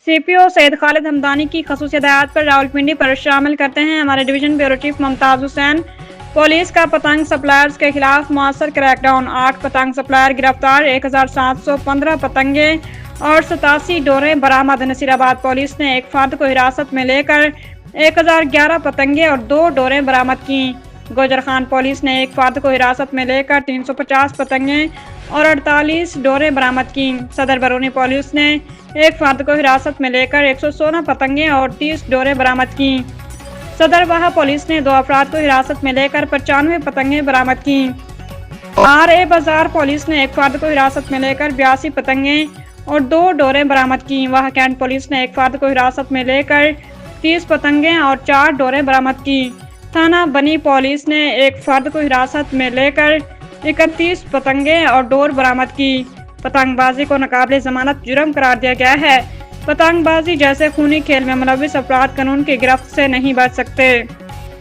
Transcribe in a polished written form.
سی پی او سید خالد ہمدانی کی خصوصی ہدایات پر راولپنڈی پر شامل کرتے ہیں ہمارے ڈویژن بیورو چیف ممتاز حسین۔ پولیس کا پتنگ سپلائرز کے خلاف مؤثر کریک ڈاؤن، 8 پتنگ سپلائر گرفتار، 1715 پتنگیں اور 87 ڈوریں برآمد۔ نصیر آباد پولیس نے ایک فرد کو حراست میں لے کر 1011 پتنگیں اور 2 ڈوریں برآمد کیں۔ گوجر خان پولیس نے ایک فرد کو حراست میں لے کر 350 پتنگیں اور 48 ڈوریں برآمد کیں۔ صدر برونی پولیس نے ایک فرد کو حراست میں لے کر 116 پتنگیں اور 30 ڈوریں برآمد کیں۔ صدر واہ پولیس نے 2 افراد کو حراست میں لے کر 95 پتنگیں برآمد کیں۔ آر اے بازار پولیس نے ایک فرد کو حراست میں لے کر 82 پتنگیں اور 2 ڈوریں برآمد کیں۔ واہ کینٹ پولیس نے ایک فرد کو حراست میں لے کر 30 پتنگیں اور 4 ڈوریں برآمد کیں۔ تھانہ بنی پولیس نے ایک فرد کو حراست میں لے کر 31 پتنگیں اور ڈور برآمد کی۔ پتنگ بازی کو ناقابل ضمانت جرم قرار دیا گیا ہے۔ پتنگ بازی جیسے خونی کھیل میں ملوث افراد قانون کی گرفت سے نہیں بچ سکتے۔